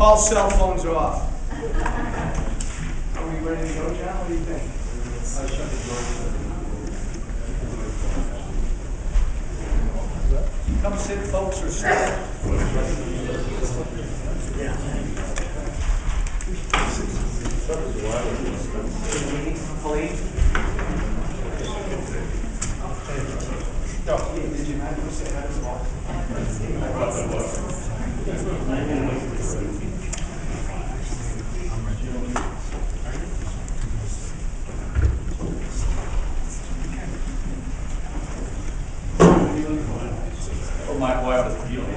All cell phones are off. Are we ready to go, John? What do you think? Come sit, folks, or stand. Did you not say that as well? Oh, my wife is feeling.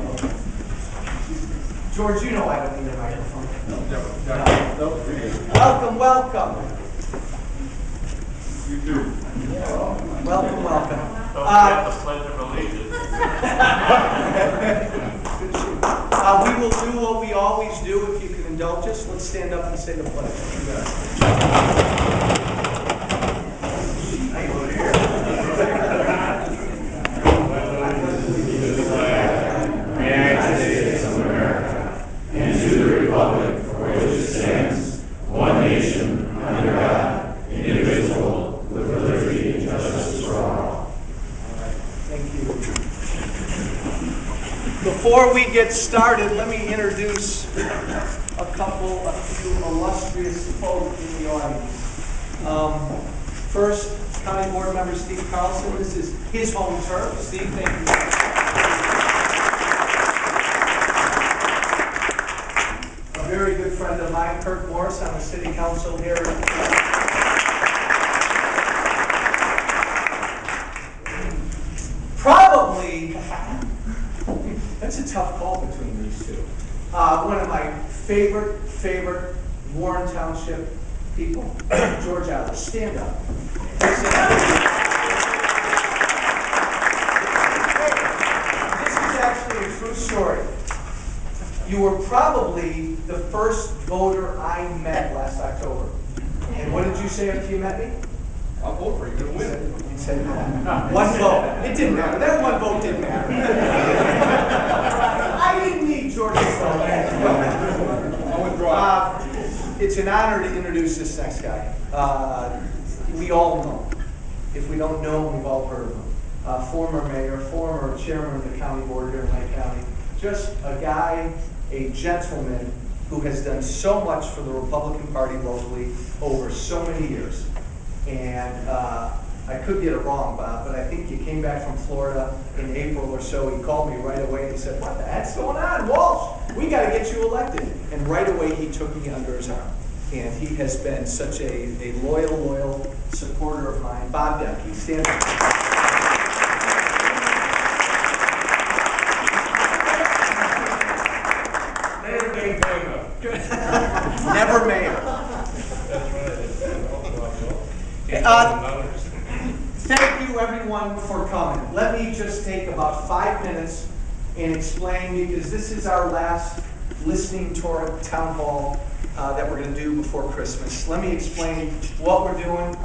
George, you know I don't need a microphone. No. Welcome, welcome. You do. Welcome, welcome. Don't forget the Pledge of Allegiance. We will do what we always do. If you can indulge us, let's stand up and say the pledge. United States of America, and to the republic for which it stands, one nation, under God, indivisible, with liberty and justice for all. Thank you. Before we get started, let me introduce a few illustrious folk in the audience. First, County Board Member Steve Carlson. This is his home turf. Steve, thank you. A very good friend of mine, Kirk Morris, on the City Council here. Probably, that's a tough call between these two. One of my favorite Warren Township people, George Walsh. Stand up. This is actually a true story. You were probably the first voter I met last October. And what did you say after you met me? I'll vote for you. You're going to win. You said that. One vote. It didn't matter. That one vote didn't matter. I didn't need George's vote. I'll withdraw. It's an honor to introduce this next guy. We all know. If we don't know him, we've all heard of him. Former mayor, former chairman of the county board here in Lake County. Just a guy, a gentleman who has done so much for the Republican Party locally over so many years. And I could get it wrong, Bob, but I think you came back from Florida in April or so. He called me right away and he said, "What the heck's going on, Walsh? We got to get you elected." And right away he took me under his arm. And he has been such a loyal supporter of mine. Bob Decky, stand up. Never mayor. Thank you everyone for coming. Let me just take about 5 minutes and explain, because this is our last listening tour at Town Hall that we're going to do before Christmas. Let me explain what we're doing.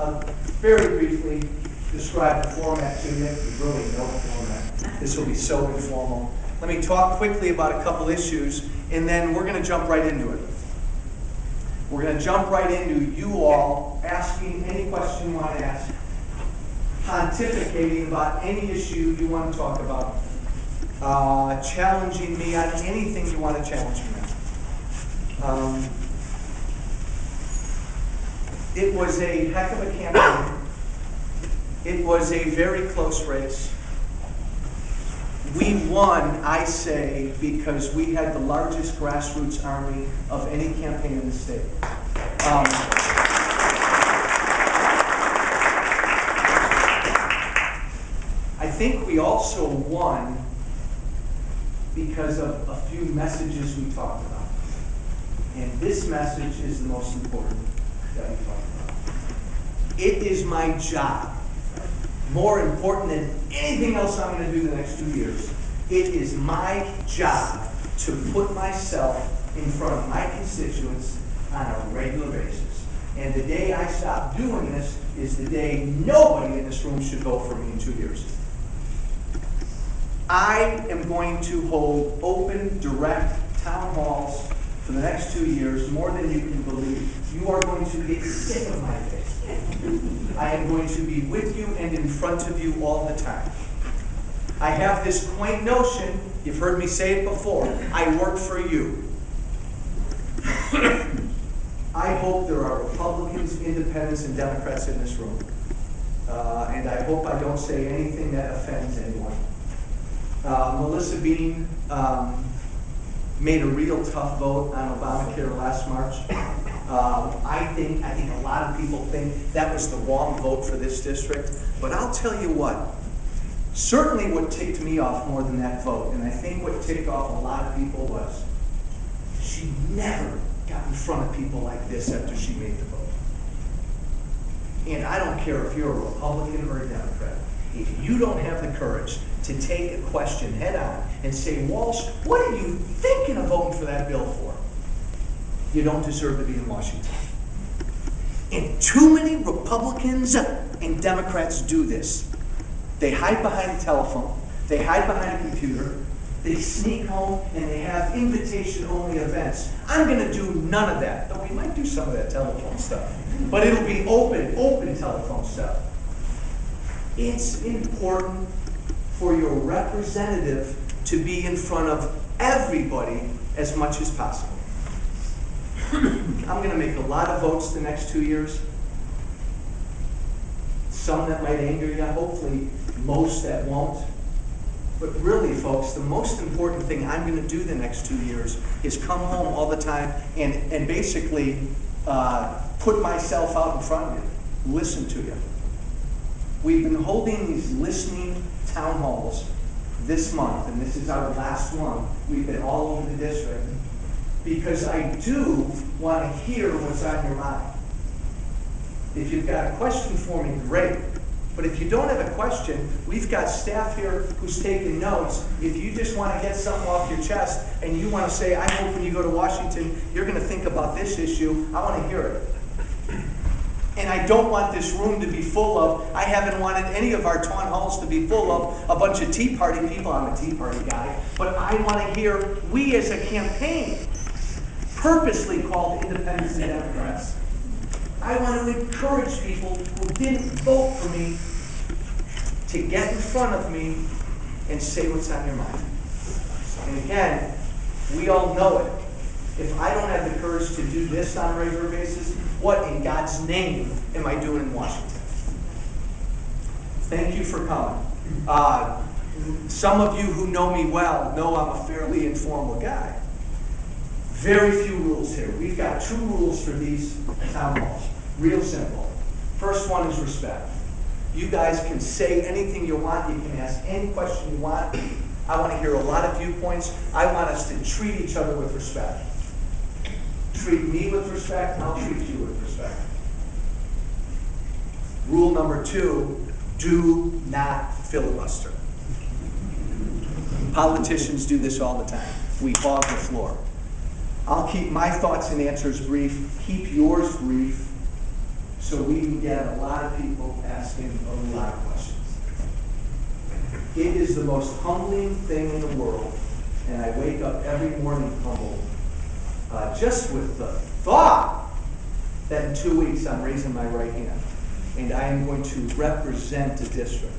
Very briefly describe the format to you. There's really no format. This will be so informal. Let me talk quickly about a couple issues, and then we're going to jump right into it. We're going to jump right into you all asking any question you want to ask, pontificating about any issue you want to talk about, challenging me on anything you want to challenge me on. It was a heck of a campaign. It was a very close race. We won, I say, because we had the largest grassroots army of any campaign in the state. I think we also won because of a few messages we talked about. And this message is the most important that we talked about. It is my job, more important than anything else I'm going to do the next 2 years. It is my job to put myself in front of my constituents on a regular basis. And the day I stop doing this is the day nobody in this room should vote for me in 2 years. I am going to hold open, direct town halls for the next 2 years, more than you can believe. You are going to get sick of my face. I am going to be with you and in front of you all the time. I have this quaint notion, you've heard me say it before, I work for you. I hope there are Republicans, Independents, and Democrats in this room. And I hope I don't say anything that offends anyone. Melissa Bean made a real tough vote on Obamacare last March. I think a lot of people think that was the wrong vote for this district. But I'll tell you what, certainly what ticked me off more than that vote, and I think what ticked off a lot of people, was she never got in front of people like this after she made the vote. And I don't care if you're a Republican or a Democrat. If you don't have the courage to take a question head on and say, Walsh, what are you thinking of voting for that bill for? You don't deserve to be in Washington. And too many Republicans and Democrats do this. They hide behind a telephone. They hide behind a computer. They sneak home and they have invitation-only events. I'm going to do none of that. Though we might do some of that telephone stuff. But it'll be open telephone stuff. It's important for your representative to be in front of everybody as much as possible. I'm going to make a lot of votes the next 2 years. Some that might anger you, hopefully most that won't. But really, folks, the most important thing I'm going to do the next 2 years is come home all the time and basically put myself out in front of you, listen to you. We've been holding these listening town halls this month, and this is our last one. We've been all over the district because I do want to hear what's on your mind. If you've got a question for me, great. But if you don't have a question, we've got staff here who's taking notes. If you just want to get something off your chest and you want to say, I hope when you go to Washington, you're going to think about this issue, I want to hear it. And I don't want this room to be full of, I haven't wanted any of our town halls to be full of a bunch of Tea Party people. I'm a Tea Party guy. But I want to hear, we as a campaign, purposely called Independents and Democrats, I want to encourage people who didn't vote for me to get in front of me and say what's on your mind. And again, we all know it. If I don't have the courage to do this on a regular basis, what in God's name am I doing in Washington? Thank you for coming. Some of you who know me well know I'm a fairly informal guy. Very few rules here. We've got 2 rules for these town halls. Real simple. First one is respect. You guys can say anything you want. You can ask any question you want. I want to hear a lot of viewpoints. I want us to treat each other with respect. Treat me with respect, and I'll treat you with respect. Rule number 2, do not filibuster. Politicians do this all the time. We hog the floor. I'll keep my thoughts and answers brief. Keep yours brief so we can get a lot of people asking a lot of questions. It is the most humbling thing in the world, and I wake up every morning humbled just with the thought that in 2 weeks I'm raising my right hand and I am going to represent the district.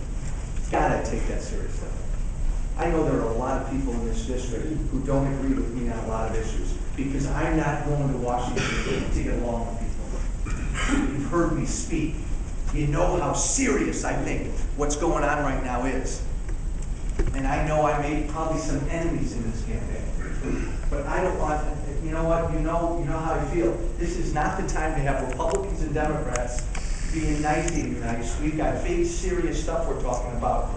God, I take that seriously. I know there are a lot of people in this district who don't agree with me on a lot of issues because I'm not going to Washington to get along with people. You've heard me speak. You know how serious I think what's going on right now is. And I know I made probably some enemies in this campaign. But I don't want, you know what, you know how I feel. This is not the time to have Republicans and Democrats being nice. We've got big, serious stuff we're talking about.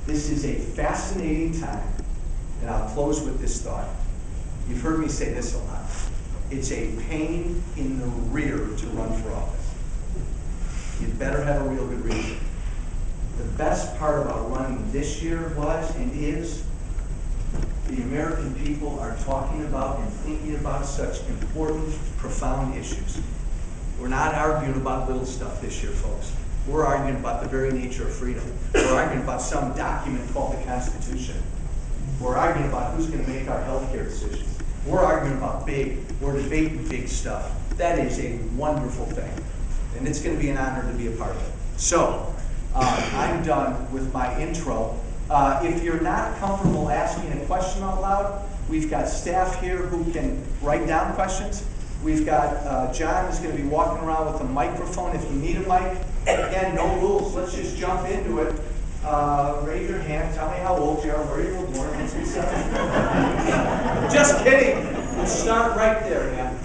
This is a fascinating time, and I'll close with this thought. You've heard me say this a lot. It's a pain in the rear to run for office. You better have a real good reason. The best part about running this year was and is the American people are talking about and thinking about such important, profound issues. We're not arguing about little stuff this year, folks. We're arguing about the very nature of freedom. We're arguing about some document called the Constitution. We're arguing about who's going to make our health care decisions. We're arguing about we're debating big stuff. That is a wonderful thing. And it's going to be an honor to be a part of it. So, I'm done with my intro. If you're not comfortable asking a question out loud, we've got staff here who can write down questions. We've got John is going to be walking around with a microphone if you need a mic. Again, no rules. Let's just jump into it. Raise your hand. Tell me how old you are, where you were born. Just kidding. We'll start right there, man.